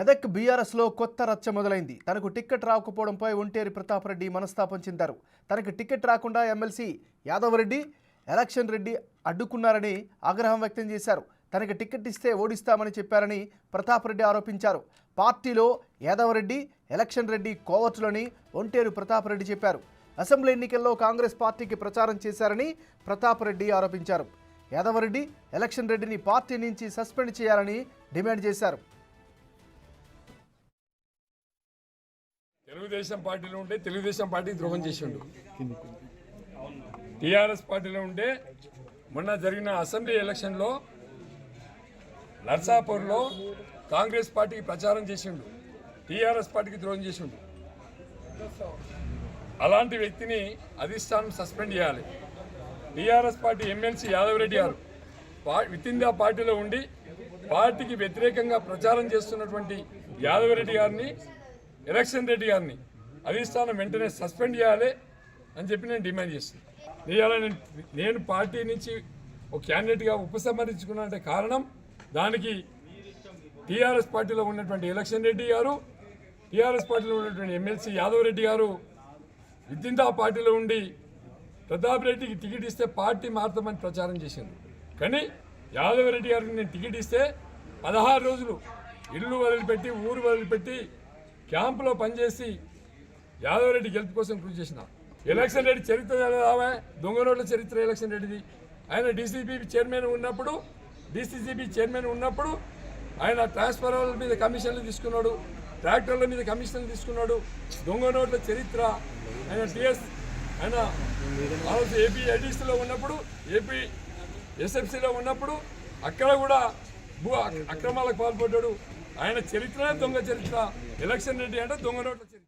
మెదక్ బీఆర్ఎస్లో కొత్త రచ్చ మొదలైంది. తనకు టికెట్ రాకపోవడంపై ఒంటేరి ప్రతాప్ రెడ్డి మనస్తాపం చెందారు. తనకు టికెట్ రాకుండా ఎమ్మెల్సీ యాదవ్ రెడ్డి, ఎలక్షన్ రెడ్డి అడ్డుకున్నారని ఆగ్రహం వ్యక్తం చేశారు. తనకు టికెట్ ఇస్తే ఓడిస్తామని చెప్పారని ప్రతాప్ రెడ్డి ఆరోపించారు. పార్టీలో యాదవ్ రెడ్డి, ఎలక్షన్ రెడ్డి కోవట్లని ఒంటేరు ప్రతాప్ రెడ్డి చెప్పారు. అసెంబ్లీ ఎన్నికల్లో కాంగ్రెస్ పార్టీకి ప్రచారం చేశారని ప్రతాప్ రెడ్డి ఆరోపించారు. యాదవ్ రెడ్డి, ఎలక్షన్ రెడ్డిని పార్టీ నుంచి సస్పెండ్ చేయాలని డిమాండ్ చేశారు. తెలుగుదేశం పార్టీలో ఉంటే తెలుగుదేశం పార్టీ ద్రోహం చేసిండు. టీఆర్ఎస్ పార్టీలో ఉంటే మొన్న జరిగిన అసెంబ్లీ ఎలక్షన్లో నర్సాపూర్లో కాంగ్రెస్ పార్టీకి ప్రచారం చేసిండు, టీఆర్ఎస్ పార్టీకి ద్రోహం చేసిండు. అలాంటి వ్యక్తిని అధిష్టానం సస్పెండ్ చేయాలి. TRS party MLC Yadav Reddy గారు విత్ ఇన్ ద పార్టీలో ఉండి పార్టీకి వ్యతిరేకంగా ప్రచారం చేస్తున్నటువంటి యాదవ్ రెడ్డి గారిని, ఎలక్షన్ రెడ్డి గారిని అధిష్టానం వెంటనే సస్పెండ్ చేయాలి అని చెప్పి నేను డిమాండ్ చేస్తున్నాను. నేను పార్టీ నుంచి ఒక క్యాండిడేట్గా ఉపసంహరించుకున్నంటే కారణం దానికి టీఆర్ఎస్ పార్టీలో ఉన్నటువంటి ఎలక్షన్ రెడ్డి గారు, టీఆర్ఎస్ పార్టీలో ఉన్నటువంటి ఎమ్మెల్సీ యాదవ్ రెడ్డి గారు విత్ ఇన్ ద పార్టీలో ఉండి ప్రతాప్ రెడ్డికి టికెట్ ఇస్తే పార్టీ మారుతామని ప్రచారం చేసింది. కానీ యాదవ్ రెడ్డి గారికి నేను టికెట్ ఇస్తే 16 రోజులు ఇల్లు వదిలిపెట్టి, ఊరు వదిలిపెట్టి క్యాంపులో పనిచేసి యాదవ్ రెడ్డి గెలుపు కోసం కృషి చేసిన. ఎలక్షన్ రెడ్డి చరిత్ర రావా, దొంగ రోడ్ల చరిత్ర ఎలక్షన్ రెడ్డిది. ఆయన డీసీసీబీ చైర్మన్ ఉన్నప్పుడు ఆయన ట్రాన్స్ఫార్మర్ల మీద కమిషన్లు తీసుకున్నాడు, ట్రాక్టర్ల మీద కమిషన్లు తీసుకున్నాడు. దొంగ నోట్ల చరిత్ర ఆయన ఏపీ ఐడీసీలో ఉన్నప్పుడు, ఏపీ ఎస్ఎఫ్సీలో ఉన్నప్పుడు అక్కడ కూడా భూ అక్రమాలకు పాల్పడ్డాడు. ఆయన చరిత్ర దొంగ చరిత్ర. ఎలక్షన్ రెడ్డి అంటే దొంగ నోట్ల చరిత్ర.